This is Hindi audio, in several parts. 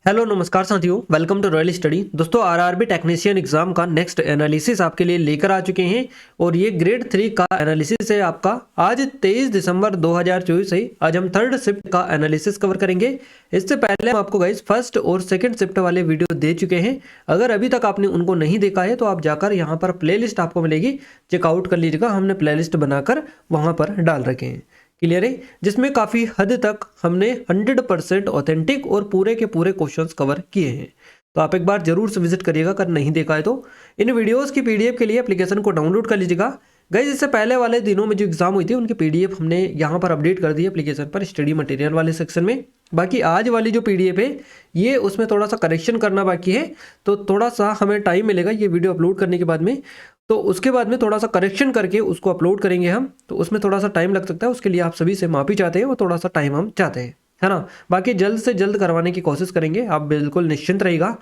हेलो नमस्कार साथियों, वेलकम टू रॉयल स्टडी। दोस्तों आरआरबी टेक्नीशियन एग्जाम का नेक्स्ट एनालिसिस आपके लिए लेकर आ चुके हैं और ये ग्रेड 3 का एनालिसिस है आपका। आज 23 दिसंबर 2024 है। आज हम थर्ड शिफ्ट का एनालिसिस कवर करेंगे। इससे पहले हम आपको गाइस फर्स्ट और सेकंड शिफ्ट वाले वीडियो दे चुके हैं। अगर अभी तक आपने उनको नहीं देखा है तो आप जाकर यहाँ पर प्लेलिस्ट आपको मिलेगी, चेकआउट कर लीजिएगा। हमने प्लेलिस्ट बनाकर वहाँ पर डाल रखे हैं, क्लियर है, जिसमें काफ़ी हद तक हमने 100% ऑथेंटिक और पूरे के पूरे क्वेश्चंस कवर किए हैं। तो आप एक बार जरूर से विजिट करिएगा अगर नहीं देखा है तो। इन वीडियोस की पीडीएफ के लिए एप्लीकेशन को डाउनलोड कर लीजिएगा। गाइस इससे पहले वाले दिनों में जो एग्जाम हुई थी उनकी पीडीएफ हमने यहाँ पर अपडेट कर दी है एप्लीकेशन पर, स्टडी मटेरियल वाले सेक्शन में। बाकी आज वाली जो पीडीएफ है ये उसमें थोड़ा सा करेक्शन करना बाकी है, तो थोड़ा सा हमें टाइम मिलेगा ये वीडियो अपलोड करने के बाद में। तो उसके बाद में थोड़ा सा करेक्शन करके उसको अपलोड करेंगे हम, तो उसमें थोड़ा सा टाइम लग सकता है। उसके लिए आप सभी से माफ़ी चाहते हैं और थोड़ा सा टाइम हम चाहते हैं, है ना। बाकी जल्द से जल्द करवाने की कोशिश करेंगे, आप बिल्कुल निश्चिंत रहिएगा।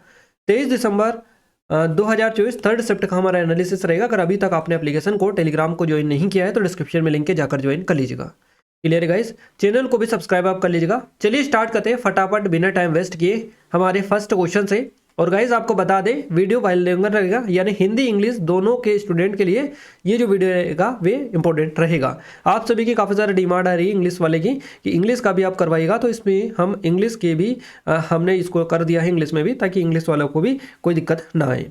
23 दिसंबर 2024 थर्ड शिफ्ट का हमारा एनालिसिस रहेगा। अगर अभी तक आपने एप्लीकेशन को टेलीग्राम को ज्वाइन नहीं किया है तो डिस्क्रिप्शन में लिंक है, जाकर ज्वाइन कर लीजिएगा। क्लियर है गाइस, चैनल को भी सब्सक्राइब आप कर लीजिएगा। चलिए स्टार्ट करते हैं फटाफट बिना टाइम वेस्ट किए हमारे फर्स्ट क्वेश्चन से। और गाइज आपको बता दें वीडियो बाइलिंगुअल रहेगा, यानी हिंदी इंग्लिश दोनों के स्टूडेंट के लिए ये जो वीडियो रहेगा वे इंपॉर्टेंट रहेगा। आप सभी की काफ़ी ज़्यादा डिमांड आ रही है इंग्लिश वाले की कि इंग्लिश का भी आप करवाइएगा, तो इसमें हम इंग्लिश के भी हमने इसको कर दिया है इंग्लिश में भी, ताकि इंग्लिश वालों को भी कोई दिक्कत ना आए।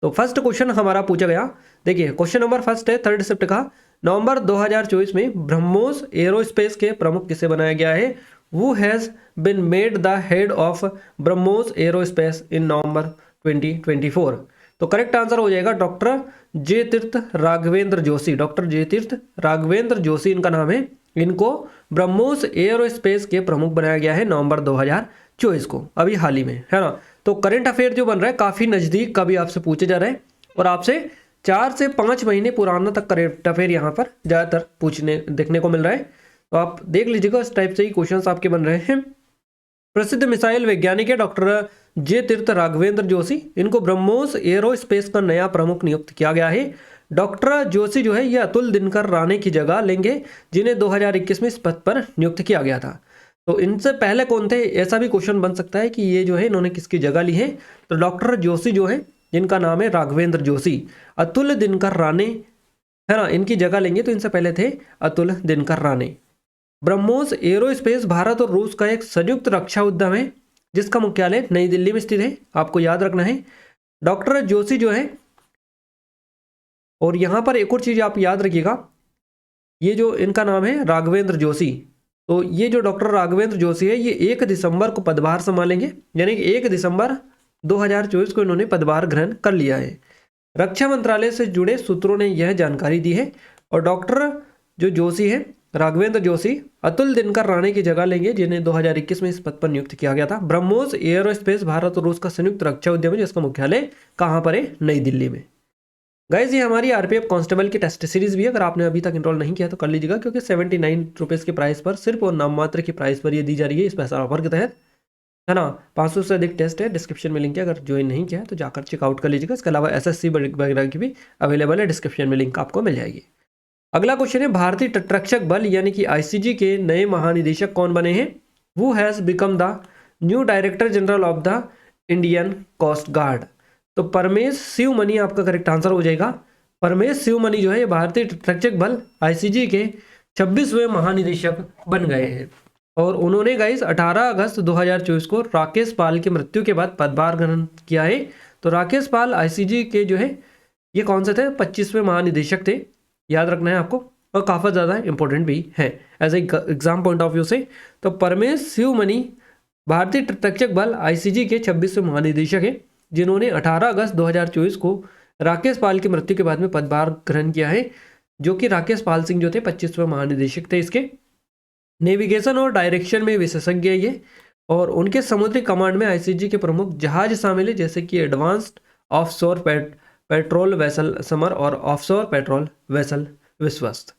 तो फर्स्ट क्वेश्चन हमारा पूछा गया, देखिए क्वेश्चन नंबर फर्स्ट है थर्ड शिफ्ट का। नवंबर 2024 में ब्रह्मोस एरोस्पेस के प्रमुख किसे बनाया गया है? Who has been made the head of BrahMos Aerospace in November 2024? तो करेक्ट आंसर हो जाएगा डॉक्टर जे तीर्थ राघवेंद्र जोशी। डॉक्टर जे तीर्थ राघवेंद्र जोशी इनका नाम है। इनको ब्रह्मोस एरोस्पेस के प्रमुख बनाया गया है नवंबर 2024 को, अभी हाल ही में, है ना। तो करंट अफेयर जो बन रहा है काफ़ी नज़दीक का भी आपसे पूछे जा रहा है, और आपसे 4 से 5 महीने पुराना तक करंट अफेयर यहाँ पर ज़्यादातर पूछने देखने को मिल रहा है। तो आप देख लीजिएगा, इस टाइप से ही क्वेश्चंस आपके बन रहे हैं। प्रसिद्ध मिसाइल वैज्ञानिक है डॉक्टर जे तीर्थ राघवेंद्र जोशी। इनको ब्रह्मोस एरोस्पेस का नया प्रमुख नियुक्त किया गया है। डॉक्टर जोशी जो है ये अतुल दिनकर राणे की जगह लेंगे, जिन्हें 2021 में इस पद पर नियुक्त किया गया था। तो इनसे पहले कौन थे, ऐसा भी क्वेश्चन बन सकता है कि ये जो है इन्होंने किसकी जगह ली है। तो डॉक्टर जोशी जो है, जिनका नाम है राघवेंद्र जोशी, अतुल दिनकर राणे, है ना, इनकी जगह लेंगे। तो इनसे पहले थे अतुल दिनकर राणे। ब्रह्मोस एरोस्पेस भारत और रूस का एक संयुक्त रक्षा उद्यम है, जिसका मुख्यालय नई दिल्ली में स्थित है। आपको याद रखना है डॉक्टर जोशी जो है। और यहां पर एक और चीज आप याद रखिएगा, ये जो इनका नाम है राघवेंद्र जोशी, तो ये जो डॉक्टर राघवेंद्र जोशी है ये 1 दिसंबर को पदभार संभालेंगे, यानी कि 1 दिसंबर 2024 को इन्होंने पदभार ग्रहण कर लिया है। रक्षा मंत्रालय से जुड़े सूत्रों ने यह जानकारी दी है। और डॉक्टर जो जोशी है राघवेंद्र जोशी अतुल दिनकर राणे की जगह लेंगे, जिन्हें 2021 में इस पद पर नियुक्त किया गया था। ब्रह्मोस एरोस्पेस भारत और रूस का संयुक्त रक्षा उद्यम है, जिसका मुख्यालय कहाँ पर है? नई दिल्ली में। गाइज ये हमारी आरपीएफ कांस्टेबल की टेस्ट सीरीज भी है, अगर आपने अभी तक इनरोल नहीं किया तो कर लीजिएगा, क्योंकि 79 रुपीज़ के प्राइस पर सिर्फ और नाम मात्र की प्राइस पर ये दी जा रही है स्पेशल ऑफर के तहत, है ना। 500 से अधिक टेस्ट है, डिस्क्रिप्शन में लिंक है, अगर ज्वाइन नहीं किया है तो जाकर चेकआउट कर लीजिएगा। इसके अलावा एसएससी वगैरह की भी अवेलेबल है, डिस्क्रिप्शन में लिंक आपको मिल जाएगी। अगला क्वेश्चन है, भारतीय तटरक्षक बल यानी कि आईसीजी के नए महानिदेशक कौन बने हैं? Who has become the new director general of the Indian Coast Guard? तो परमेश शिवमणि आपका करेक्ट आंसर हो जाएगा। परमेश शिवमणि जो है ये भारतीय तटरक्षक बल आईसीजी के 26वें महानिदेशक बन गए हैं। और उन्होंने गाइस 18 अगस्त 2024 को राकेश पाल की मृत्यु के बाद पदभार ग्रहण किया है। तो राकेश पाल आईसीजी के जो है ये कौन से थे? 25वें महानिदेशक थे, याद रखना है आपको, और काफ़ी ज़्यादा इंपॉर्टेंट भी है as exam point of view से। तो परमेश शिवमणि भारतीय तटरक्षक बल आईसीजी के 26वें महानिदेशक हैं, जिन्होंने 18 अगस्त 2024 को राकेश पाल की मृत्यु के बाद में पदभार ग्रहण किया है, जो कि राकेश पाल सिंह जो थे 25वें महानिदेशक थे इसके। नेविगेशन और डायरेक्शन में विशेषज्ञ है ये, और उनके समुद्री कमांड में आईसीजी के प्रमुख जहाज शामिल है, जैसे कि advanced offshore patrol vessel summer और ऑफशोर पेट्रोल वेसल विश्वस्त।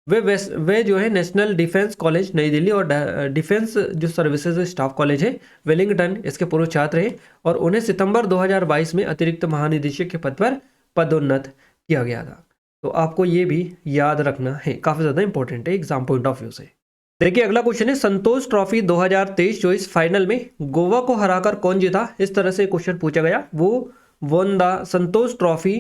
वे जो है नेशनल डिफेंस कॉलेज नई दिल्ली और डिफेंस जो सर्विसेज स्टाफ कॉलेज है वेलिंगटन, इसके पूर्व छात्र हैं। और उन्हें सितंबर 2022 में अतिरिक्त महानिदेशक के पद पर पदोन्नत किया गया था। तो आपको ये भी याद रखना है, काफ़ी ज़्यादा इंपॉर्टेंट है एग्जाम पॉइंट ऑफ व्यू से। देखिए अगला क्वेश्चन है, संतोष ट्रॉफी 2023-24 फाइनल में गोवा को हराकर कौन जीता? इस तरह से क्वेश्चन पूछा गया। वो one the Santosh trophy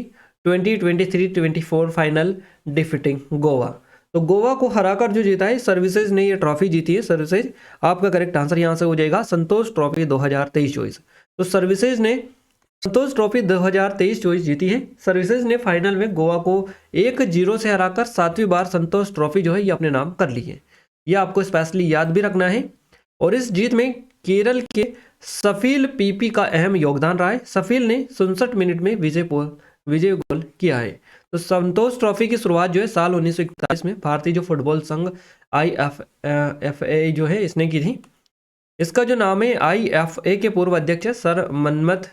2023-24 final defeating Goa. तो गोवा को हराकर जो जीता है सर्विसेज ने ये ट्रॉफी जीती है। सर्विसेज आपका करेक्ट आंसर यहाँ से हो जाएगा संतोष ट्रॉफी 2023-24। तो सर्विसेज ने संतोष ट्रॉफी 2023-24 जीती है। सर्विसेज ने फाइनल में गोवा को 1-0 से हराकर 7वीं बार संतोष ट्रॉफी जो है ये अपने नाम कर ली है। ये आपको स्पेशली याद भी रखना है। और इस जीत में केरल के सफील पीपी का अहम योगदान रहा है। सफील ने 67 मिनट में विजय गोल किया है। तो संतोष ट्रॉफी की शुरुआत जो है साल 1941 में भारतीय जो फुटबॉल संघ IFA जो है इसने की थी। इसका जो नाम है IFA के पूर्व अध्यक्ष है सर मनमथ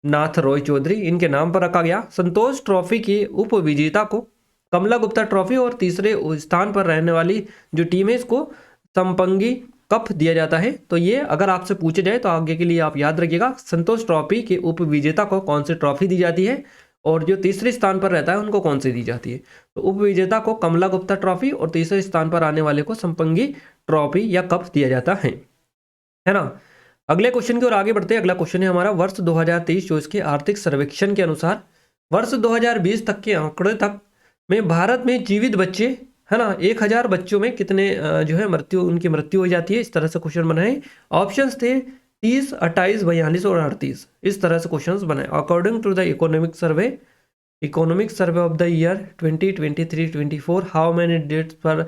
नाथ रॉय चौधरी, इनके नाम पर रखा गया। संतोष ट्रॉफी की उप विजेता को कमला गुप्ता ट्रॉफी और तीसरे स्थान पर रहने वाली जो टीम है इसको संपंगी कप दिया जाता है। तो ये अगर आपसे पूछे जाए तो आगे के लिए आप याद रखिएगा, संतोष ट्रॉफी के उप विजेता को कौन सी ट्रॉफी दी जाती है और जो तीसरे स्थान पर रहता है उनको कौन सी दी जाती है। तो उप विजेता को कमला गुप्ता ट्रॉफी और तीसरे स्थान पर आने वाले को संपंगी ट्रॉफी या कप दिया जाता है ना। अगले क्वेश्चन की ओर आगे बढ़ते हैं। अगला क्वेश्चन है हमारा, वर्ष 2023-24 के आर्थिक सर्वेक्षण के अनुसार वर्ष 2020 तक के आंकड़े तक में भारत में जीवित बच्चे है ना 1000 बच्चों में कितने जो है उनकी मृत्यु हो जाती है। इस तरह से क्वेश्चन बनाए। ऑप्शंस थे 30, 28, 42 और 38। इस तरह से क्वेश्चन बनाए। According to the economic survey of the year 2023-24 how many deaths per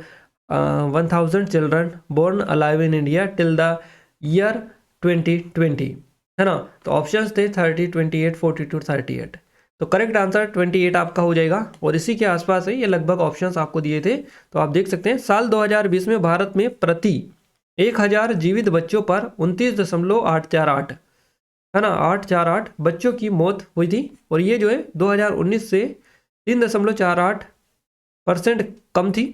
1000 children born alive in India till the year 2020 है ना। तो ऑप्शंस थे 30, 28, 42, 38। तो करेक्ट आंसर 28 आपका हो जाएगा और इसी के आसपास है। ये लगभग ऑप्शंस आपको दिए थे तो आप देख सकते हैं। साल 2020 में भारत में प्रति 1000 जीवित बच्चोों पर 29.848 है ना 848 बच्चों की मौत हुई थी। और ये जो है 2019 से 3.48% कम थी।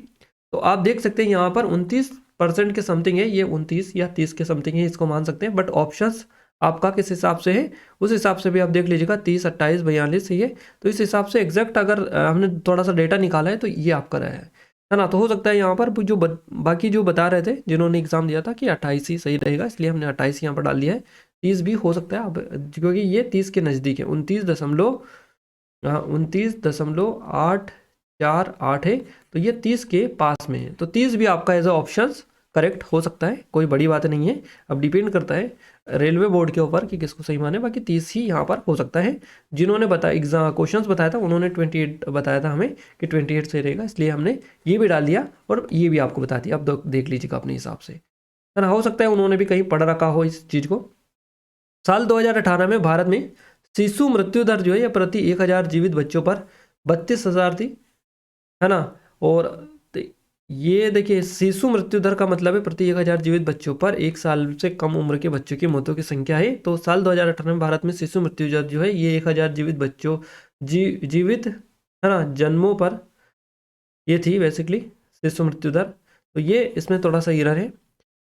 तो आप देख सकते हैं यहाँ पर 29% के समथिंग है, ये 29 या 30 के समथिंग है, इसको मान सकते हैं। बट ऑप्शंस आपका किस हिसाब से है उस हिसाब से भी आप देख लीजिएगा। 30, 28, 42 है। तो इस हिसाब से एग्जैक्ट अगर हमने थोड़ा सा डेटा निकाला है तो ये आपका रहा है ना। तो हो सकता है यहाँ पर जो बाकी जो बता रहे थे जिन्होंने एग्जाम दिया था कि 28 ही सही रहेगा, इसलिए हमने 28 यहाँ पर डाल दिया है। 30 भी हो सकता है अब क्योंकि ये 30 के नज़दीक है। 29.848 है तो ये 30 के पास में है। तो 30 भी आपका एज अ ऑप्शन करेक्ट हो सकता है, कोई बड़ी बात नहीं है। अब डिपेंड करता है रेलवे बोर्ड के ऊपर कि किसको सही माने। बाकी 30 ही यहाँ पर हो सकता है। जिन्होंने एग्जाम क्वेश्चंस बताया था उन्होंने 28 बताया था हमें कि 28 सही रहेगा, इसलिए हमने ये भी डाल दिया और ये भी आपको बता दिया। अब देख लीजिएगा अपने हिसाब से है ना। हो सकता है उन्होंने भी कहीं पढ़ रखा हो इस चीज़ को। साल 2018 में भारत में शिशु मृत्यु दर जो है यह प्रति 1000 जीवित बच्चों पर 32,000 थी है ना। और ये देखिए शिशु मृत्यु दर का मतलब है प्रति 1000 जीवित बच्चों पर 1 साल से कम उम्र के बच्चों की मौतों की संख्या है। तो साल 2018 में भारत में शिशु मृत्यु दर जो है ये 1000 जीवित बच्चों जीवित है ना जन्मों पर ये थी बेसिकली शिशु मृत्यु दर। तो ये इसमें थोड़ा सा एरर है।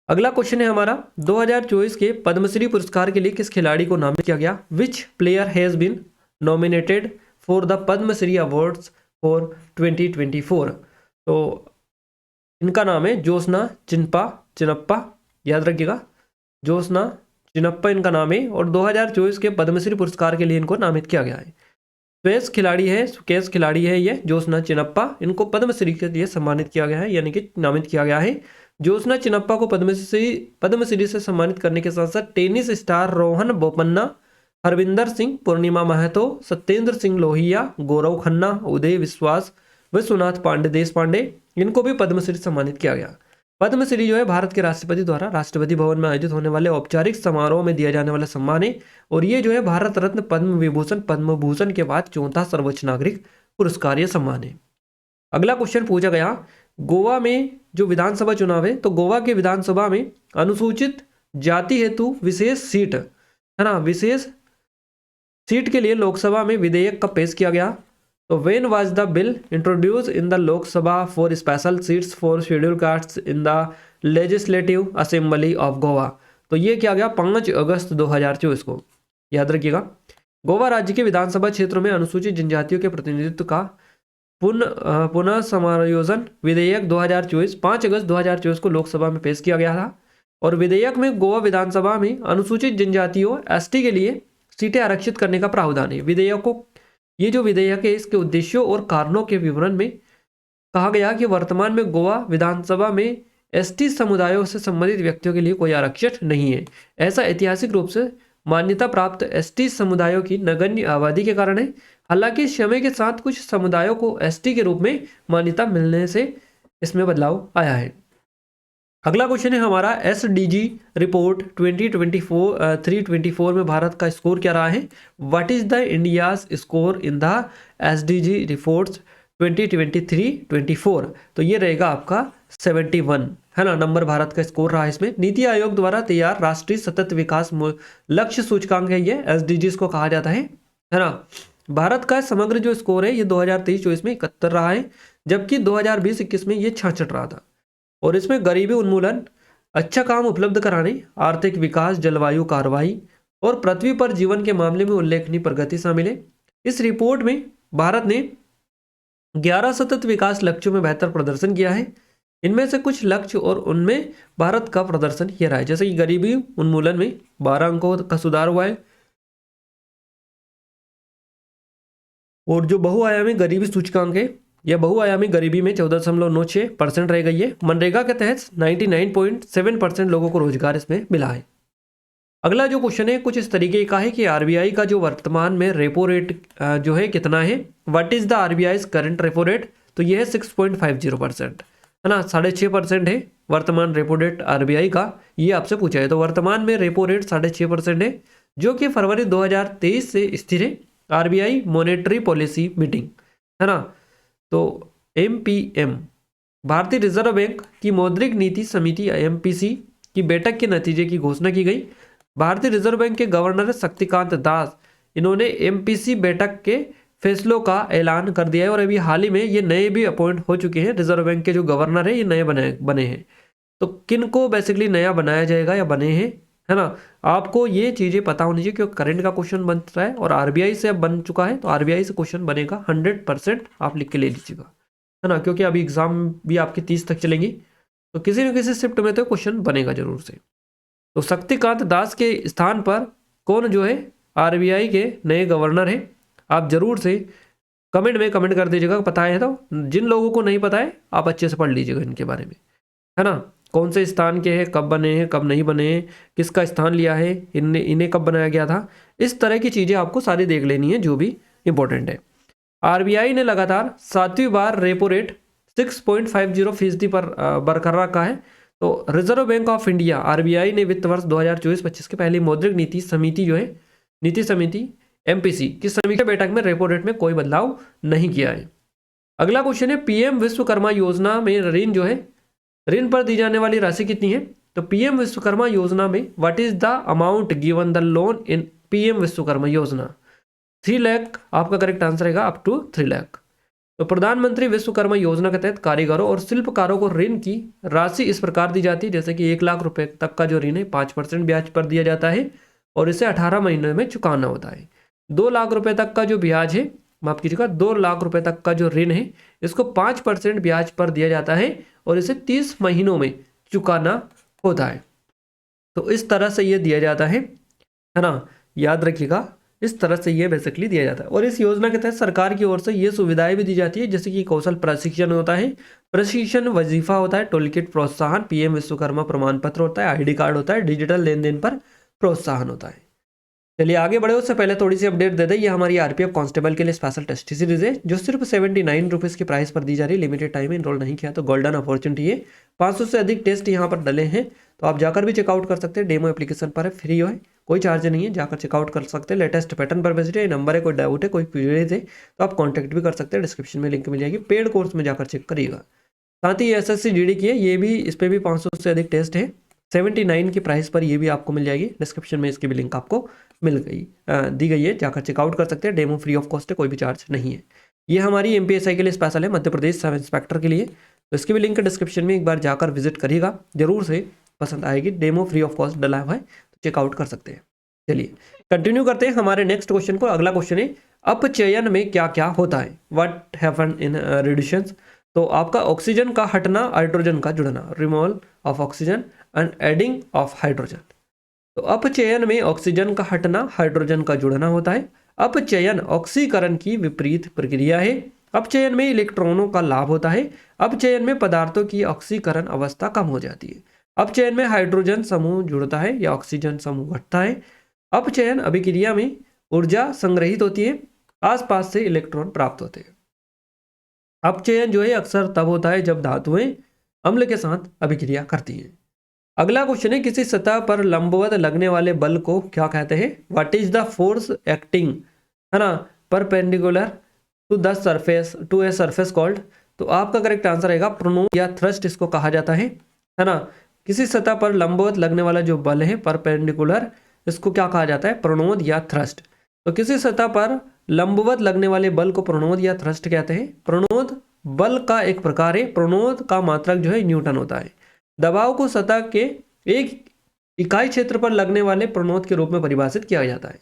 अगला क्वेश्चन है हमारा, 2024 के पद्मश्री पुरस्कार के लिए किस खिलाड़ी को नामित किया गया? Which player has been nominated for the Padmashri awards for 2024? तो इनका नाम है ज्योत्सना चिनप्पा, याद रखिएगा, ज्योत्सना चिनप्पा इनका नाम है। और 2024 के पद्मश्री पुरस्कार के लिए इनको नामित किया गया है। स्पेस खिलाड़ी है ये ज्योत्सना चिनप्पा। इनको पद्मश्री के लिए सम्मानित किया गया है, यानी कि नामित किया गया है। ज्योत्सना चिनप्पा को पद्मश्री से सम्मानित करने के साथ साथ टेनिस स्टार रोहन बोपन्ना, हरविंदर सिंह, पूर्णिमा महतो, सत्येंद्र सिंह लोहिया, गौरव खन्ना, उदय विश्वनाथ पांडे, देश पांडे, इनको भी पद्मश्री सम्मानित किया गया। पद्मश्री जो है भारत के राष्ट्रपति द्वारा राष्ट्रपति भवन में आयोजित होने वाले औपचारिक समारोह में दिया जाने वाला सम्मान है। और ये जो है भारत रत्न, पद्म विभूषण, पद्म भूषण के बाद 4था सर्वोच्च नागरिक पुरस्कार ये सम्मान है। अगला क्वेश्चन पूछा गया, गोवा में जो विधानसभा चुनाव है तो गोवा के विधानसभा में अनुसूचित जाति हेतु विशेष सीट है ना, विशेष सीट के लिए लोकसभा में विधेयक कब पेश किया गया? तो when was the bill introduced in the Lok Sabha for special seats for scheduled castes in the Legislative Assembly of Goa? तो ये किया गया 5 अगस्त 2024 को, याद रखिएगा। गोवा राज्य के विधानसभा क्षेत्रों में अनुसूचित जनजातियों के प्रतिनिधित्व का पुनः समायोजन विधेयक 2024 5 अगस्त 2024 को लोकसभा में पेश किया गया था। और विधेयक में गोवा विधानसभा में अनुसूचित जनजातियों एसटी के लिए सीटें आरक्षित करने का प्रावधान है। विधेयक को ये जो विधेयक है इसके उद्देश्यों और कारणों के विवरण में कहा गया कि वर्तमान में गोवा विधानसभा में एसटी समुदायों से संबंधित व्यक्तियों के लिए कोई आरक्षण नहीं है। ऐसा ऐतिहासिक रूप से मान्यता प्राप्त एसटी समुदायों की नगण्य आबादी के कारण है। हालांकि समय के साथ कुछ समुदायों को एसटी के रूप में मान्यता मिलने से इसमें बदलाव आया है। अगला क्वेश्चन है हमारा एसडीजी रिपोर्ट 2024 में भारत का स्कोर क्या रहा है। What is the India's score in the SDG reports 2023-24। तो ये रहेगा आपका 71 है ना, नंबर भारत का स्कोर रहा है इसमें। नीति आयोग द्वारा तैयार राष्ट्रीय सतत विकास लक्ष्य सूचकांक है ये एसडीजीज को कहा जाता है ना। भारत का समग्र जो स्कोर है ये 2023-24 में 71 रहा है, जबकि 2020-21 में ये 66 रहा था। और इसमें गरीबी उन्मूलन, अच्छा काम उपलब्ध कराने, आर्थिक विकास, जलवायु कार्रवाई और पृथ्वी पर जीवन के मामले में उल्लेखनीय प्रगति शामिल है। इस रिपोर्ट में भारत ने 11 सतत विकास लक्ष्यों में बेहतर प्रदर्शन किया है। इनमें से कुछ लक्ष्य और उनमें भारत का प्रदर्शन ये रहा है, जैसे कि गरीबी उन्मूलन में 12 अंकों का सुधार हुआ है। और जो बहुआयामी गरीबी सूचकांक है यह बहुआयामी गरीबी में 14.96% रह गई है। मनरेगा के तहत 99.7% लोगों को रोजगार इसमें मिला है। अगला जो क्वेश्चन है कुछ इस तरीके का है कि आरबीआई का जो वर्तमान में रेपो रेट जो है कितना है। What is the RBI current repo rate. तो यह है 6.50% है ना, 6.5% है वर्तमान रेपो रेट आरबीआई का, ये आपसे पूछा है। तो वर्तमान में रेपो रेट 6.5% है, जो कि फरवरी 2023 से स्थिर है। आरबीआई मॉनेटरी पॉलिसी मीटिंग है ना, तो एमपीएम भारतीय रिजर्व बैंक की मौद्रिक नीति समिति एमपीसी की बैठक के नतीजे की घोषणा की गई। भारतीय रिजर्व बैंक के गवर्नर शक्तिकांत दास इन्होंने एमपीसी बैठक के फैसलों का ऐलान कर दिया है। और अभी हाल ही में ये नए भी अपॉइंट हो चुके हैं, रिजर्व बैंक के जो गवर्नर है ये नए बने हैं। तो किन को बेसिकली नया बनाया जाएगा या बने हैं, है ना, आपको ये चीज़ें पता होनी चाहिए क्योंकि करंट का क्वेश्चन बन रहा है और आरबीआई से अब बन चुका है। तो आरबीआई से क्वेश्चन बनेगा 100% आप लिख के ले लीजिएगा, है ना, क्योंकि अभी एग्जाम भी आपकी 30 तक चलेंगी, तो किसी न किसी शिफ्ट में तो क्वेश्चन बनेगा जरूर से। तो शक्तिकांत दास के स्थान पर कौन जो है आरबीआई के नए गवर्नर है, आप जरूर से कमेंट में कमेंट कर दीजिएगा पता है। तो जिन लोगों को नहीं पता है आप अच्छे से पढ़ लीजिएगा इनके बारे में, है ना, कौन से स्थान के हैं, कब बने हैं, कब नहीं बने हैं, किसका स्थान लिया है, इन्हें कब बनाया गया था, इस तरह की चीज़ें आपको सारी देख लेनी है जो भी इंपॉर्टेंट है। आरबीआई ने लगातार 7वीं बार रेपो रेट 6.50% पर बरकरार रखा है। तो reserve bank of India RBI ने वित्त वर्ष 2024-25 के पहले मौद्रिक नीति समिति जो है नीति समिति एमपीसी की समीक्षा बैठक में रेपो रेट में कोई बदलाव नहीं किया है। अगला क्वेश्चन है पीएम विश्वकर्मा योजना में ऋण जो है ऋण पर दी जाने वाली राशि कितनी है। तो पीएम विश्वकर्मा योजना में what is the amount given the loan in PM Vishwakarma योजना। 3 लाख आपका करेक्ट आंसर रहेगा, अप टू 3 लाख। तो प्रधानमंत्री विश्वकर्मा योजना के तहत कारीगरों और शिल्पकारों को ऋण की राशि इस प्रकार दी जाती है, जैसे कि 1 लाख रुपए तक का जो ऋण है 5% ब्याज पर दिया जाता है और इसे 18 महीने में चुकाना होता है। 2 लाख रुपए तक का जो ब्याज है, माफ कीजिएगा, 2 लाख रुपए तक का जो ऋण है इसको 5% ब्याज पर दिया जाता है और इसे 30 महीनों में चुकाना होता है। तो इस तरह से ये दिया जाता है ना, याद रखिएगा, इस तरह से ये बेसिकली दिया जाता है। और इस योजना के तहत सरकार की ओर से ये सुविधाएं भी दी जाती है, जैसे कि कौशल प्रशिक्षण होता है, प्रशिक्षण वजीफा होता है, टोल किट प्रोत्साहन, पीएम विश्वकर्मा प्रमाण पत्र होता है, आईडी कार्ड होता है, डिजिटल लेन देन पर प्रोत्साहन होता है। चलिए आगे बढ़े उससे पहले थोड़ी सी अपडेट दे दें। ये हमारी आरपीएफ कांस्टेबल के लिए स्पेशल टेस्ट सीरीज है जो सिर्फ 79 रुपीज़ की प्राइस पर दी जा रही है। लिमिटेड टाइम में इनरोल नहीं किया तो गोल्डन अपॉर्चुनिटी है। 500 से अधिक टेस्ट यहाँ पर डले हैं, तो आप जाकर भी चेकआउट कर सकते हैं। डेमो एप्लीकेशन पर है, फ्री है, कोई चार्ज नहीं है, जाकर चेकआउट कर सकते हैं। लेटेस्ट पैटर्न पर विजिट है, नंबर है, कोई डाउट है, कोई क्वेरीज है तो आप कॉन्टैक्ट भी कर सकते हैं। डिस्क्रिप्शन में लिंक मिल जाएगी, पेड कोर्स में जाकर चेक करिएगा। साथ ही एसएससी जीडी की है, ये भी इस पर भी 500 से अधिक टेस्ट है, 79 की प्राइस पर ये भी आपको मिल जाएगी। डिस्क्रिप्शन में इसकी भी लिंक आपको दी गई है, जाकर चेकआउट कर सकते हैं। डेमो फ्री ऑफ कॉस्ट है, कोई भी चार्ज नहीं है। ये हमारी एमपीएसआई के लिए स्पेशल है, मध्य प्रदेश सब इंस्पेक्टर के लिए, तो इसकी भी लिंक डिस्क्रिप्शन में एक बार जाकर विजिट करिएगा, जरूर से पसंद आएगी। डेमो फ्री ऑफ कॉस्ट डला हुआ है तो चेकआउट कर सकते हैं। चलिए कंटिन्यू करते हैं हमारे नेक्स्ट क्वेश्चन को। अगला क्वेश्चन है अपचयन में क्या क्या होता है, व्हाट हैपन इन रिड्यूशन। तो आपका ऑक्सीजन का हटना, हाइड्रोजन का जुड़ना, removal of oxygen and adding of hydrogen. तो अपचयन में ऑक्सीजन का हटना, हाइड्रोजन का जुड़ना होता है। अपचयन ऑक्सीकरण की विपरीत प्रक्रिया है। अपचयन में इलेक्ट्रॉनों का लाभ होता है। अपचयन में पदार्थों की ऑक्सीकरण अवस्था कम हो जाती है। अपचयन में हाइड्रोजन समूह जुड़ता है या ऑक्सीजन समूह घटता है। अपचयन अभिक्रिया में ऊर्जा संग्रहित होती है, आसपास से इलेक्ट्रॉन प्राप्त होते हैं। अपचयन जो है अक्सर तब होता है जब धातुएं अम्ल के साथ अभिक्रिया करती हैं। अगला क्वेश्चन है, किसी सतह पर लंबवत लगने वाले बल को क्या कहते हैं, what is the force acting, है ना, perpendicular to the surface, to a surface called. तो आपका करेक्ट आंसर रहेगा प्रणोद या थ्रस्ट इसको कहा जाता है ना। किसी सतह पर लंबवत लगने वाला जो बल है परपेंडिकुलर, इसको क्या कहा जाता है, प्रणोद या थ्रस्ट। तो किसी सतह पर लंबवत लगने वाले बल को प्रणोद या थ्रस्ट कहते हैं। प्रणोद बल का एक प्रकार है। प्रणोद का मात्रक जो है न्यूटन होता है। दबाव को सतह के एक इकाई क्षेत्र पर लगने वाले प्रणोद के रूप में परिभाषित किया जाता है।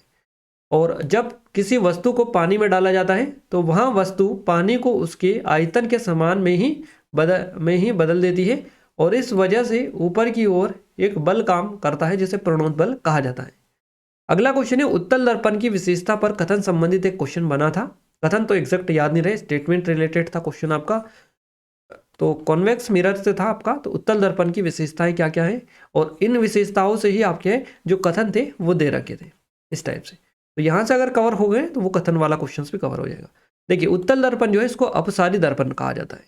और जब किसी वस्तु को पानी में डाला जाता है तो वह वस्तु पानी को उसके आयतन के समान में ही बदल देती है, और इस वजह से ऊपर की ओर एक बल काम करता है जिसे प्रणोद बल कहा जाता है। अगला क्वेश्चन है, उत्तल दर्पण की विशेषता पर कथन संबंधित एक क्वेश्चन बना था। कथन तो एग्जैक्ट याद नहीं रहे, स्टेटमेंट रिलेटेड था क्वेश्चन आपका। तो कॉन्वेक्स मिरर से था आपका। तो उत्तल दर्पण की विशेषताएं क्या क्या है, और इन विशेषताओं से ही आपके जो कथन थे वो दे रखे थे इस टाइप से। तो यहाँ से अगर कवर हो गए तो वो कथन वाला क्वेश्चन भी कवर हो जाएगा। देखिए, उत्तल दर्पण जो है इसको अपसारी दर्पण कहा जाता है।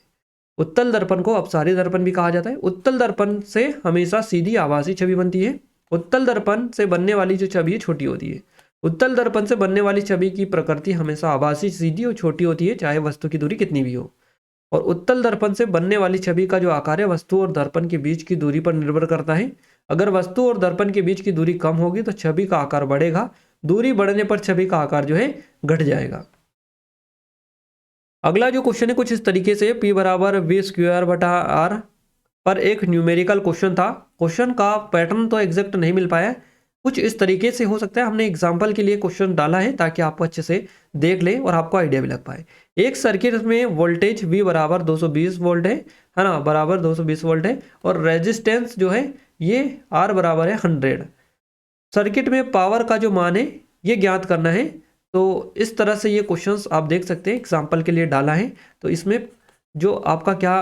उत्तल दर्पण को अपसारी दर्पण भी कहा जाता है। उत्तल दर्पण से हमेशा सीधी आभासी छवि बनती है। उत्तल दर्पण से बनने वाली जो छवि छोटी होती है। उत्तल दर्पण से बनने वाली छवि की प्रकृति हमेशा आभासी, सीधी और छोटी होती है, चाहे वस्तु की दूरी कितनी भी हो। और उत्तल दर्पण से बनने वाली छवि का जो आकार है वस्तु और दर्पण के बीच की दूरी पर निर्भर करता है। अगर वस्तु और दर्पण के बीच की दूरी कम होगी तो छवि का आकार बढ़ेगा, दूरी बढ़ने पर छवि का आकार जो है घट जाएगा। अगला जो क्वेश्चन है कुछ इस तरीके से, P बराबर V²/R पर एक न्यूमेरिकल क्वेश्चन था। क्वेश्चन का पैटर्न तो एग्जैक्ट नहीं मिल पाया है, कुछ इस तरीके से हो सकता है। हमने एग्जाम्पल के लिए क्वेश्चन डाला है ताकि आपको अच्छे से देख लें और आपको आइडिया भी लग पाए। एक सर्किट में वोल्टेज V बराबर 220 वोल्ट है ना, बराबर 220 वोल्ट है, और रेजिस्टेंस जो है ये R बराबर है 100। सर्किट में पावर का जो मान है ये ज्ञात करना है। तो इस तरह से ये क्वेश्चंस आप देख सकते हैं, एग्जाम्पल के लिए डाला है। तो इसमें जो आपका क्या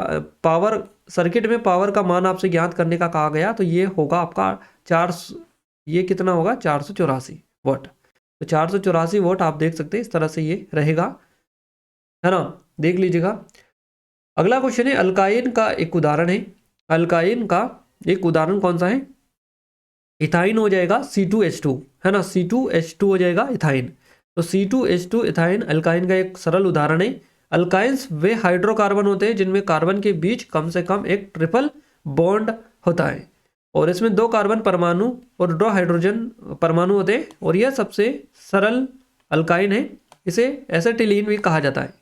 पावर, सर्किट में पावर का मान आपसे ज्ञात करने का कहा गया, तो ये होगा आपका ये कितना होगा, 484 वोट। तो 484 वोट आप देख सकते हैं, इस तरह से ये रहेगा, है ना, देख लीजिएगा। अगला क्वेश्चन है, अल्काइन का एक उदाहरण है। अल्काइन का एक उदाहरण कौन सा है, इथाइन हो जाएगा, C2H2, है ना, C2H2 हो जाएगा इथाइन। तो C2H2 इथाइन अल्काइन का एक सरल उदाहरण है। अल्काइंस वे हाइड्रोकार्बन होते हैं जिनमें कार्बन के बीच कम से कम एक ट्रिपल बॉन्ड होता है, और इसमें 2 कार्बन परमाणु और 2 हाइड्रोजन परमाणु होते हैं, और यह सबसे सरल अल्काइन है। इसे एसिटिलीन भी कहा जाता है।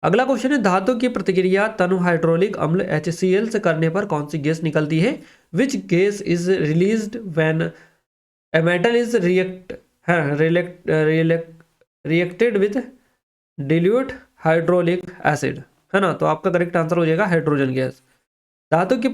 अगला क्वेश्चन है, धातु की प्रतिक्रिया तनु हाइड्रोलिक अम्ल HCl से करने पर कौन सी गैस निकलती है, which gas is released when a metal is reacted with dilute hydraulic acid, है ना। तो आपका करेक्ट आंसर हो जाएगा हाइड्रोजन गैस। धातु की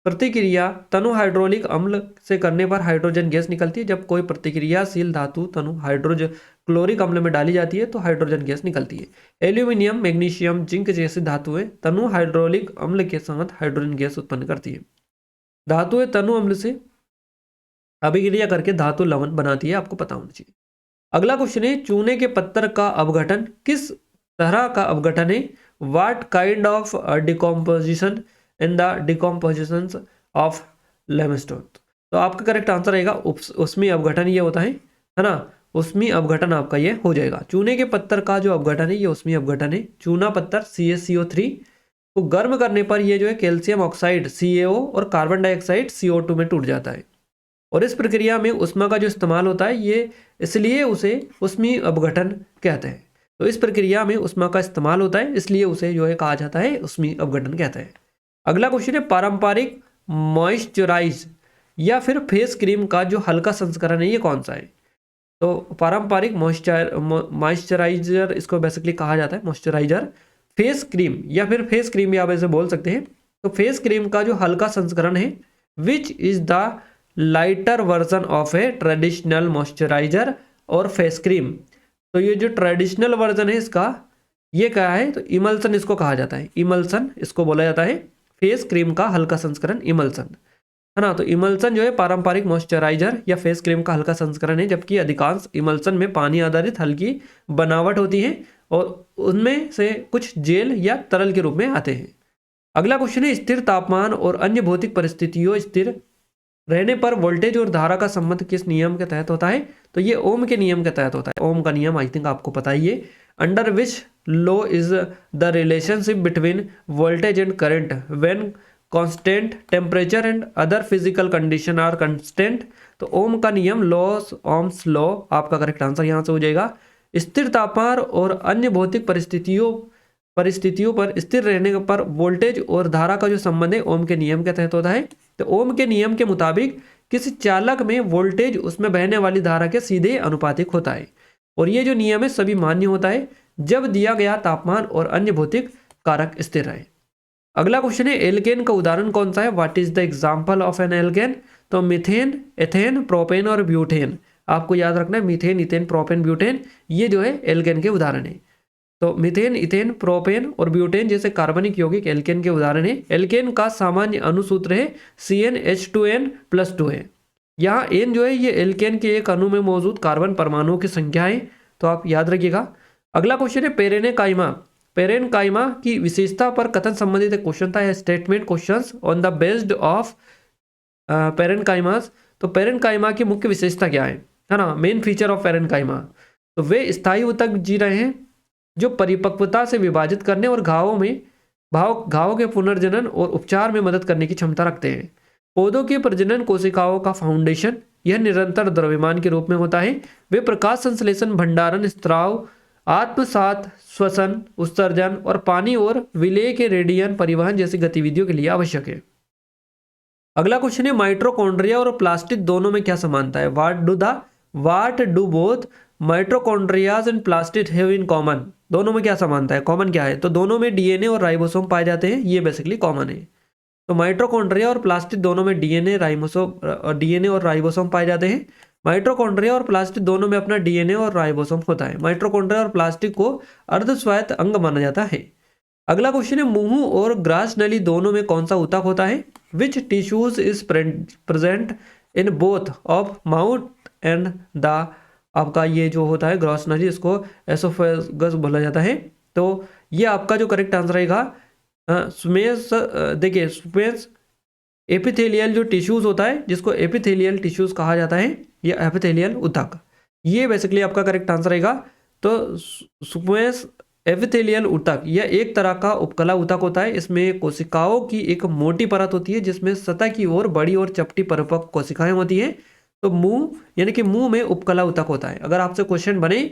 प्रतिक्रिया तनु हाइड्रोलिक अम्ल से करने पर हाइड्रोजन गैस निकलती है। जब कोई प्रतिक्रियाशील धातु तनु हाइड्रोजन क्लोरिक अम्ल में डाली जाती है तो हाइड्रोजन गैस निकलती है। एल्यूमिनियम, मैग्नीशियम, जिंक जैसी धातुएं तनु हाइड्रोलिक अम्ल के साथ हाइड्रोजन गैस उत्पन्न करती है। धातुएं तनु अम्ल से अभिक्रिया करके धातु लवण बनाती है, आपको पता होना चाहिए। अगला क्वेश्चन है, चूने के पत्थर का अपघटन किस तरह का अपघटन है, what kind of decomposition in the decomposition of limestone. तो आपका करेक्ट आंसर रहेगा उष्मीय अपघटन ये होता है ना। उष्मीय अपघटन आपका ये हो जाएगा। चूने के पत्थर का जो अपघटन है ये उष्मीय अपघटन है। चूना पत्थर CaCO3 को गर्म करने पर ये जो है कैल्शियम ऑक्साइड CaO और कार्बन डाइऑक्साइड CO2 में टूट जाता है, और इस प्रक्रिया में उष्मा का जो इस्तेमाल होता है ये इसलिए उसे उष्मीय अपघटन कहते हैं। तो इस प्रक्रिया में उष्मा का इस्तेमाल होता है इसलिए उसे जो है कहा जाता है उष्मीय अपघटन कहते हैं। अगला क्वेश्चन है, पारंपरिक मॉइस्चराइज या फिर फेस क्रीम का जो हल्का संस्करण है ये कौन सा है। तो पारंपरिक मॉइस्चराइजर इसको बेसिकली कहा जाता है, मॉइस्चराइजर। फेस क्रीम या फिर फेस क्रीम भी आप ऐसे बोल सकते हैं। तो फेस क्रीम का जो हल्का संस्करण है, which is the lighter version of A traditional moisturiser और फेस क्रीम। तो ये जो ट्रेडिशनल वर्जन है इसका, ये क्या है, तो इमल्सन इसको कहा जाता है, इमल्सन इसको बोला जाता है। फेस क्रीम का हल्का संस्करण इमल्सन, है ना। तो इमल्सन जो है पारंपरिक मॉइस्चराइजर या फेस क्रीम का हल्का संस्करण है, जबकि अधिकांश इमल्सन में पानी आधारित हल्की बनावट होती है और उनमें से कुछ जेल या तरल के रूप में आते हैं। अगला क्वेश्चन है, स्थिर तापमान और अन्य भौतिक परिस्थितियों स्थिर रहने पर वोल्टेज और धारा का संबंध किस नियम के तहत होता है? तो ये ओम के नियम के तहत होता है। ओम का नियम आई थिंक आपको पता ही है। Under which law is the relationship between voltage and current when constant temperature and other physical condition are constant. तो ओम का नियम, लॉस ओम्स लॉ, आपका करेक्ट आंसर यहाँ से हो जाएगा। स्थिर तापमान और अन्य भौतिक परिस्थितियों पर स्थिर रहने पर वोल्टेज और धारा का जो संबंध है ओम के नियम के तहत होता है। तो ओम के नियम के मुताबिक किसी चालक में वोल्टेज उसमें बहने वाली धारा के सीधे अनुपातिक होता है, और ये जो नियम है सभी मान्य होता है जब दिया गया तापमान और अन्य भौतिक कारक स्थिर रहे। अगला क्वेश्चन है, एल्केन का उदाहरण कौन सा है? What is the example of an alkane? तो मिथेन, एथेन, प्रोपेन और ब्यूटेन। आपको याद रखना है मिथेन, इथेन, प्रोपेन, ब्यूटेन, ये जो है एल्केन के उदाहरण है। तो मिथेन, इथेन, प्रोपेन और ब्यूटेन जैसे कार्बनिक यौगिक एल्केन के उदाहरण है। एल्केन का सामान्य अणुसूत्र है CnH2n+2 है। यहाँ n जो है ये एल्केन के एक अणु में मौजूद कार्बन परमाणुओं की संख्या है, तो आप याद रखिएगा। अगला क्वेश्चन है, पेरेनकाइमा। पेरेनकाइमा की विशेषता पर कथन संबंधित एक क्वेश्चन था, statement questions on the based of parenchymas. तो पेरेनकाइमा की मुख्य विशेषता क्या है ना, मेन फीचर ऑफ पेरेनकाइमा। तो वे स्थायी ऊतक जी रहे हैं जो परिपक्वता से विभाजित करने और घावों के पुनर्जनन और उपचार में मदद करने की क्षमता रखते हैं। पौधों के प्रजनन कोशिकाओं का फाउंडेशन यह निरंतर द्रव्यमान के रूप में होता है। वे प्रकाश संश्लेषण, भंडारण, स्त्राव, आत्मसात, श्वसन, उत्सर्जन और पानी और विलेय के रेडियन परिवहन जैसी गतिविधियों के लिए आवश्यक है। अगला क्वेश्चन है, माइटोकॉन्ड्रिया और प्लास्टिड दोनों में क्या समानता है? What do both mitochondrias and plastid have in common? दोनों में क्या समानता है, कॉमन क्या है? तो दोनों में डीएनए और राइबोसोम पाए जाते हैं, ये बेसिकली कॉमन है। तो माइटोकॉन्ड्रिया और प्लास्टिड दोनों में डीएनए और राइबोसोम पाए जाते हैं। माइटोकॉन्ड्रिया और प्लास्टिड दोनों में अपना डीएनए और राइबोसोम होता है। माइटोकॉन्ड्रिया और प्लास्टिड को अर्धस्वायत्त अंग माना जाता है। अगला क्वेश्चन है, मुंह और ग्रास नली दोनों में कौन सा ऊतक होता है? Which tissues is present in both of mouth and the, आपका ये जो होता है ग्रॉस नली, इसको एसोफेगस बोला जाता है। तो ये आपका जो करेक्ट आंसर रहेगा स्मेस। देखिए स्पेस एपिथेलियल जो टिश्यूज होता है, जिसको एपिथेलियल टिश्यूज कहा जाता है, ये एपिथेलियल ऊतक, ये बेसिकली आपका करेक्ट आंसर रहेगा। तो स्पेस एपिथेलियल ऊतक यह एक तरह का उपकला ऊतक होता है। इसमें कोशिकाओं की एक मोटी परत होती है जिसमें सतह की ओर बड़ी और चपटी परिपक्व कोशिकाएं होती हैं। तो मुंह यानी कि मुंह में उपकला ऊतक होता है। अगर आपसे क्वेश्चन बने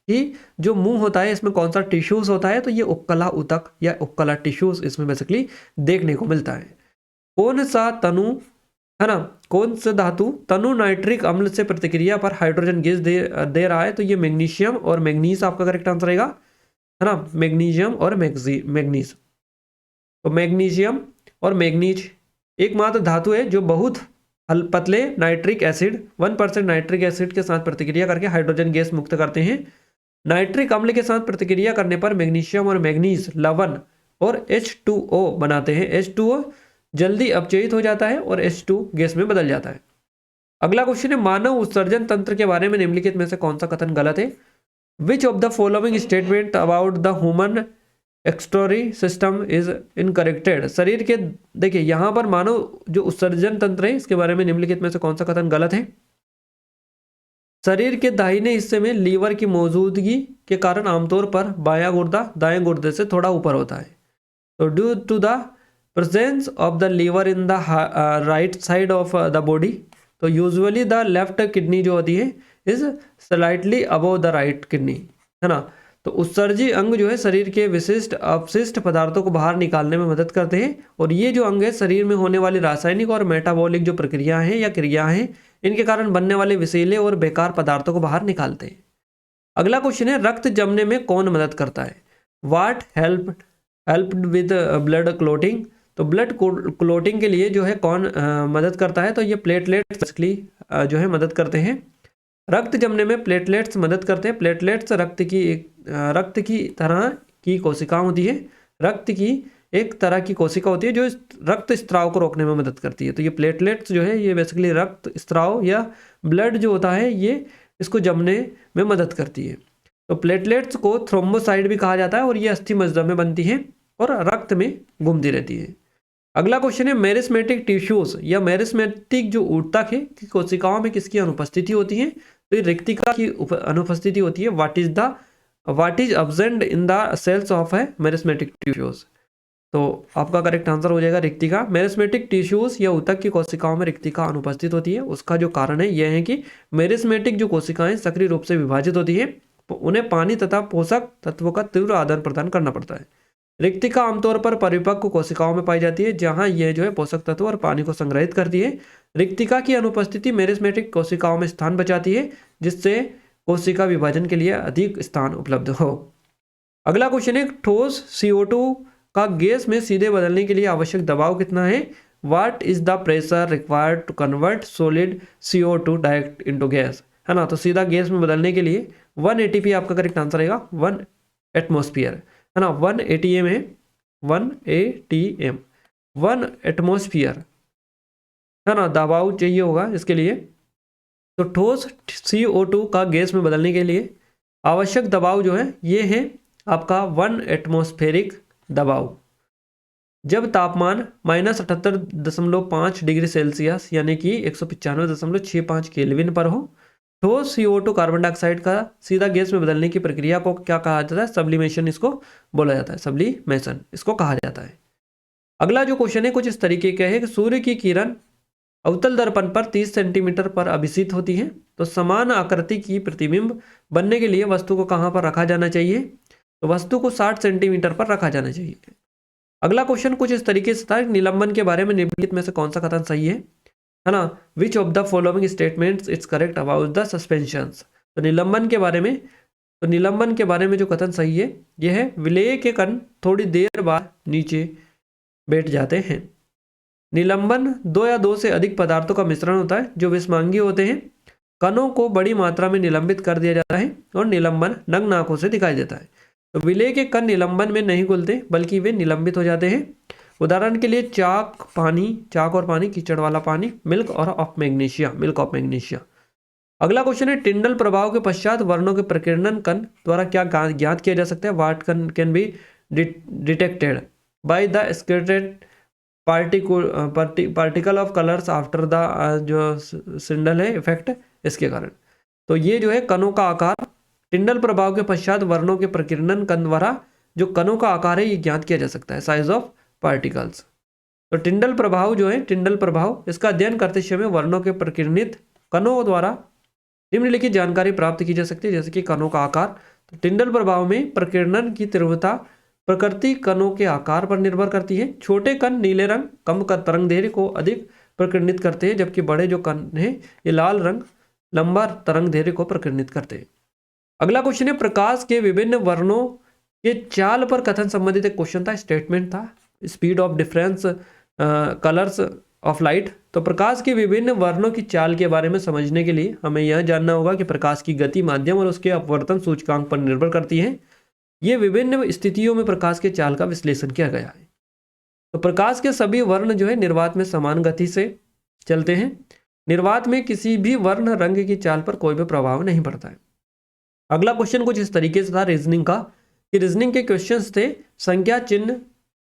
कि जो मुंह होता है इसमें कौन सा टिश्यूज होता है, तो ये उपकला ऊतक या उपकला टिश्यूज इसमें बेसिकली देखने को मिलता है। कौन सा तनु, है ना, कौन सा धातु तनु नाइट्रिक अम्ल से प्रतिक्रिया पर हाइड्रोजन गैस दे रहा है? तो ये मैग्नीशियम और मैग्नीज आपका करेक्ट आंसर रहेगा, है ना, मैग्नीशियम और मैग्नीज। तो मैग्नीशियम और मैग्नीज एकमात्र धातु है जो बहुत पतले नाइट्रिक एसिड 1% नाइट्रिक एसिड के साथ प्रतिक्रिया करके हाइड्रोजन गैस मुक्त करते हैं। नाइट्रिक अम्ल के साथ प्रतिक्रिया करने पर मैग्नीशियम और मैग्नीज लवण और H2O बनाते हैं। H2O जल्दी अपचयित हो जाता है और H2 गैस में बदल जाता है। अगला क्वेश्चन है, मानव उत्सर्जन तंत्र के बारे में निम्नलिखित में से कौन सा कथन गलत है? Which of the following statement about the human excretory system is incorrected? शरीर के, देखिए यहां पर मानव जो उत्सर्जन तंत्र है इसके बारे में निम्नलिखित में से कौन सा कथन गलत है? शरीर के दाहिने हिस्से में लीवर की मौजूदगी के कारण आमतौर पर बायां गुर्दा दाएं गुर्दे से थोड़ा ऊपर होता है। तो due to the presence of the liver in the right side of the body, तो यूजुअली द लेफ्ट किडनी जो होती है is slightly above the right kidney, है ना। तो उत्सर्जी अंग जो है शरीर के विशिष्ट अपशिष्ट पदार्थों को बाहर निकालने में मदद करते हैं, और ये जो अंग है शरीर में होने वाली रासायनिक और मेटाबॉलिक जो प्रक्रियाएं हैं या क्रियाएं हैं इनके कारण बनने वाले विषैले और बेकार पदार्थों को बाहर निकालते हैं। अगला क्वेश्चन है, रक्त जमने में कौन मदद करता है? वाट हेल्प्ड विद ब्लड क्लोटिंग। तो ब्लड क्लोटिंग के लिए जो है कौन मदद करता है? तो ये प्लेटलेट्स बेसिकली जो है मदद करते हैं। रक्त जमने में प्लेटलेट्स मदद करते हैं। प्लेटलेट्स रक्त की तरह की कोशिका होती है। रक्त की एक तरह की कोशिका होती है जो रक्त स्त्राव को रोकने में मदद करती है। तो ये प्लेटलेट्स जो है ये बेसिकली रक्त स्त्राव या ब्लड जो होता है ये इसको जमने में मदद करती है। तो प्लेटलेट्स को थ्रोम्बोसाइट भी कहा जाता है और ये अस्थि मज्जा में बनती है और रक्त में घूमती रहती है। अगला क्वेश्चन है, मेरिस्मेटिक टिश्यूज या मेरिस्मेटिक जो ऊतक है कि कोशिकाओं में किसकी अनुपस्थिति होती है? तो ये रिक्तिका की अनुपस्थिति होती है। What is absent in the cells of है मेरिस्मेटिक टिश्यूज। तो आपका करेक्ट आंसर हो जाएगा रिक्तिका। मेरिस्मेटिक टिश्यूज या ऊतक की कोशिकाओं में रिक्तिका अनुपस्थित होती है। उसका जो कारण है यह है कि मेरिस्मेटिक जो कोशिकाएं सक्रिय रूप से विभाजित होती है, उन्हें पानी तथा पोषक तत्वों का तीव्र आदान प्रदान करना पड़ता है। रिक्तिका आमतौर पर परिपक्व कोशिकाओं में पाई जाती है जहां यह जो है पोषक तत्व और पानी को संग्रहित करती है। रिक्तिका की अनुपस्थिति मेरिस्मेटिक कोशिकाओं में स्थान बचाती है जिससे कोशिका विभाजन के लिए अधिक स्थान उपलब्ध हो। अगला क्वेश्चन है, ठोस CO2 का गैस में सीधे बदलने के लिए आवश्यक दबाव कितना है? What is the pressure required to convert solid CO2 direct into gas, है ना। तो सीधा गैस में बदलने के लिए 1 ATP आपका करेक्ट आंसर रहेगा। 1 एटमॉस्फेयर, है ना। 1 ATM है, 1 ATM 1 एटमॉस्फेयर, है ना। दबाव चाहिए होगा इसके लिए। तो ठोस CO2 का गैस में बदलने के लिए आवश्यक दबाव जो है ये है आपका 1 एटमॉस्फेरिक दबाव। जब तापमान -78.5 डिग्री सेल्सियस यानी कि 195.65 केल्विन पर हो, ठोस CO2 कार्बन डाइऑक्साइड का सीधा गैस में बदलने की प्रक्रिया को क्या कहा जाता है? सब्लिमेशन इसको बोला जाता है। सब्लिमेशन इसको कहा जाता है। अगला जो क्वेश्चन है कुछ इस तरीके का है कि सूर्य की किरण अवतल दर्पण पर 30 सेंटीमीटर पर अभिसित होती है। तो समान आकृति की प्रतिबिंब बनने के लिए वस्तु को कहाँ पर रखा जाना चाहिए? तो वस्तु को 60 सेंटीमीटर पर रखा जाना चाहिए। अगला क्वेश्चन कुछ इस तरीके से था, निलंबन के बारे में निम्नलिखित में से कौन सा कथन सही है ना। विच of the following statements it's correct about the suspensions. तो निलंबन के बारे में जो कथन सही है यह है, विलेय के कण थोड़ी देर बाद नीचे बैठ जाते हैं। निलंबन 2 या 2 से अधिक पदार्थों का मिश्रण होता है जो विषमांगी होते हैं। कणों को बड़ी मात्रा में निलंबित कर दिया जाता है और निलंबन नग्न आंखों से दिखाई देता है। तो विलेय के कण निलंबन में नहीं घुलते बल्कि वे निलंबित हो जाते हैं। उदाहरण के लिए चाक और पानी, कीचड़ वाला पानी, मिल्क ऑफ मैग्नीशिया। अगला क्वेश्चन है, टिंडल प्रभाव के पश्चात वर्णों के प्रकीर्णन कण द्वारा क्या ज्ञात किया जा सकता है? What can be detected by the scattered particle of colours after the जो सिंडल है इफेक्ट, इसके कारण। तो ये जो है कणों का आकार टिंडल प्रभाव के पश्चात वर्णों के प्रकीर्णन कण द्वारा जो कणों का आकार है ये ज्ञात किया जा सकता है, साइज ऑफ पार्टिकल्स। तो टिंडल प्रभाव इसका अध्ययन करते समय वर्णों के प्रकीर्णित कणों द्वारा निम्नलिखित जानकारी प्राप्त की जा सकती है, जैसे कि कणों का आकार। तो टिंडल प्रभाव में प्रकीर्णन की तीव्रता प्रकृति कणों के आकार पर निर्भर करती है। छोटे कण नीले रंग कम तरंग दैर्ध्य को अधिक प्रकीर्णित करते हैं, जबकि बड़े जो कण हैं ये लाल रंग लंबा तरंग दैर्ध्य को प्रकीर्णित करते हैं। अगला क्वेश्चन है, प्रकाश के विभिन्न वर्णों के चाल पर कथन संबंधित एक क्वेश्चन था, स्टेटमेंट था, speed of difference colours of light. तो प्रकाश के विभिन्न वर्णों की चाल के बारे में समझने के लिए हमें यह जानना होगा कि प्रकाश की गति माध्यम और उसके अपवर्तन सूचकांक पर निर्भर करती है। ये विभिन्न स्थितियों में प्रकाश के चाल का विश्लेषण किया गया है। तो प्रकाश के सभी वर्ण जो है निर्वात में समान गति से चलते हैं। निर्वात में किसी भी वर्ण रंग की चाल पर कोई भी प्रभाव नहीं पड़ता है। अगला क्वेश्चन कुछ इस तरीके से था रीजनिंग का, कि रीजनिंग के क्वेश्चंस थे संख्या चिन्ह,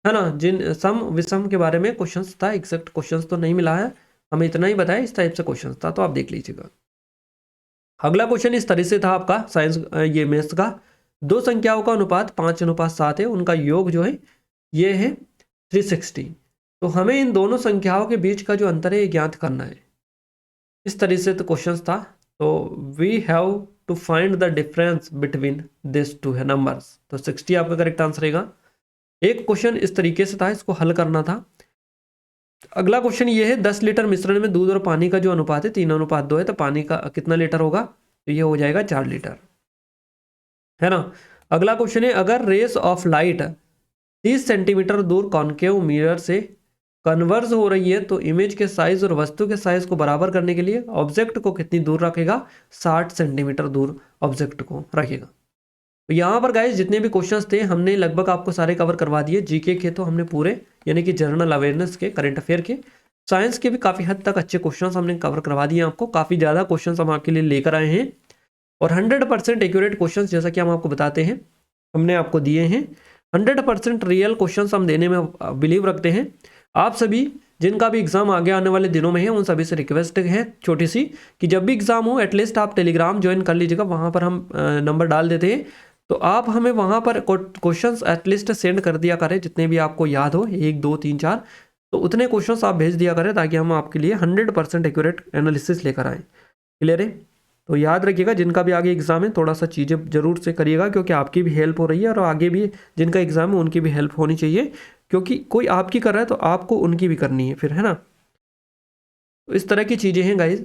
है ना, जिन सम विषम के बारे में क्वेश्चंस था। एग्जैक्ट क्वेश्चंस तो नहीं मिला है, हमें इतना ही बताया इस टाइप से क्वेश्चंस था, तो आप देख लीजिएगा। अगला क्वेश्चन इस तरह से था आपका साइंस ये मैथ्स का, 2 संख्याओं का अनुपात 5:7 है, उनका योग जो है ये है 360। तो हमें इन दोनों संख्याओं के बीच का जो अंतर है ये ज्ञात करना है। इस तरह से तो क्वेश्चन था। तो we have to find the difference between this two है नंबर्स। तो 60 आपका करेक्ट आंसर रहेगा। एक क्वेश्चन इस तरीके से था, इसको हल करना था अगला क्वेश्चन ये है 10 लीटर मिश्रण में दूध और पानी का जो अनुपात है 3:2 है, तो पानी का कितना लीटर होगा, तो ये हो जाएगा 4 लीटर, है ना। अगला क्वेश्चन है अगर रेस ऑफ लाइट 30 सेंटीमीटर दूर कॉन्केव मिरर से कन्वर्ज हो रही है तो इमेज के साइज और वस्तु के साइज को बराबर करने के लिए ऑब्जेक्ट को कितनी दूर रखेगा, 60 सेंटीमीटर दूर ऑब्जेक्ट को रखेगा। तो यहाँ पर गाइस जितने भी क्वेश्चंस थे हमने लगभग आपको सारे कवर करवा दिए। जीके के तो हमने पूरे, यानी कि जनरल अवेयरनेस के, करंट अफेयर के, साइंस के भी काफ़ी हद तक अच्छे क्वेश्चंस हमने कवर करवा दिए आपको। काफ़ी ज़्यादा क्वेश्चंस हम आपके लिए लेकर आए हैं और 100% एक्यूरेट क्वेश्चंस जैसा कि हम आपको बताते हैं हमने आपको दिए हैं। 100% रियल क्वेश्चंस हम देने में बिलीव रखते हैं। आप सभी जिनका भी एग्जाम आगे आने वाले दिनों में है उन सभी से रिक्वेस्ट है छोटी सी कि जब भी एग्जाम हो एटलीस्ट आप टेलीग्राम ज्वाइन कर लीजिएगा, वहाँ पर हम नंबर डाल देते हैं, तो आप हमें वहाँ पर क्वेश्चंस एटलीस्ट सेंड कर दिया करें जितने भी आपको याद हो, 1 2 3 4, तो उतने क्वेश्चंस आप भेज दिया करें ताकि हम आपके लिए 100% एक्यूरेट एनालिसिस लेकर आएँ। क्लियर है? तो याद रखिएगा जिनका भी आगे एग्जाम है थोड़ा सा चीज़ें जरूर से करिएगा, क्योंकि आपकी भी हेल्प हो रही है और आगे भी जिनका एग्जाम है उनकी भी हेल्प होनी चाहिए, क्योंकि कोई आपकी कर रहा है तो आपको उनकी भी करनी है फिर, है ना। तो इस तरह की चीज़ें हैं गाइज।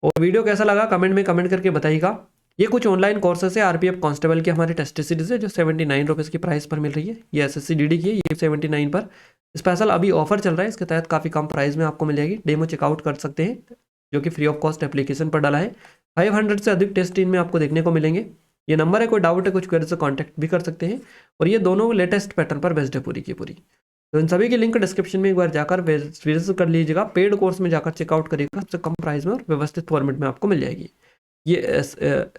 और वीडियो कैसा लगा कमेंट में कमेंट करके बताइएगा। ये कुछ ऑनलाइन कोर्सेस है आरपीएफ कांस्टेबल के हमारे टेस्ट सीरीज है जो 79 रुपीज़ की प्राइस पर मिल रही है। ये एसएससी डीडी की है, ये 79 पर स्पेशल अभी ऑफर चल रहा है, इसके तहत काफ़ी कम प्राइस में आपको मिल जाएगी। डेमो चेकआउट कर सकते हैं जो कि फ्री ऑफ कॉस्ट एप्लीकेशन पर डाला है। 500 से अधिक टेस्ट इनमें आपको देखने को मिलेंगे। ये नंबर है, कोई डाउट है कुछ क्वेरी से कॉन्टैक्ट भी कर सकते हैं। और ये दोनों लेटेस्ट पैटर्न पर बेस्ड है पूरी की पूरी। तो इन सभी की लिंक डिस्क्रिप्शन में एक बार जाकर विजिट कर लीजिएगा। पेड कोर्स में जाकर चेकआउट करिएगा, सबसे कम प्राइस में और व्यवस्थित फॉर्मेट में आपको मिल जाएगी। ये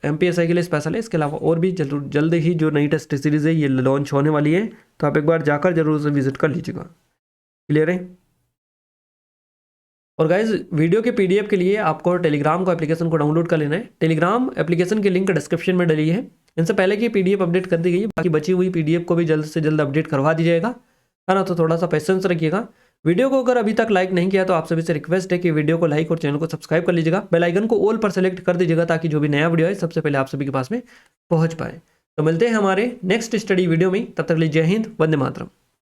MPSI के लिए स्पेशल है। इसके अलावा और भी जल्द ही जो नई टेस्ट सीरीज़ है ये लॉन्च होने वाली है, तो आप एक बार जाकर जरूर से विजिट कर लीजिएगा। क्लियर है? और गाइज वीडियो के PDF के लिए आपको टेलीग्राम को एप्लीकेशन को डाउनलोड कर लेना है। टेलीग्राम एप्लीकेशन की लिंक डिस्क्रिप्शन में डली है। इनसे पहले की PDF अपडेट कर दी गई है, बाकी बची हुई PDF को भी जल्द से जल्द अपडेट करवा दी जाएगा, है ना। तो थोड़ा सा पेशेंस रखिएगा। वीडियो को अगर अभी तक लाइक नहीं किया तो आप सभी से रिक्वेस्ट है कि वीडियो को लाइक और चैनल को सब्सक्राइब कर लीजिएगा। बेल आइकन को ऑल पर सेलेक्ट कर दीजिएगा ताकि जो भी नया वीडियो है सबसे पहले आप सभी के पास में पहुंच पाए। तो मिलते हैं हमारे नेक्स्ट स्टडी वीडियो में, तब तक के लिए जय हिंद, वंदे मातरम।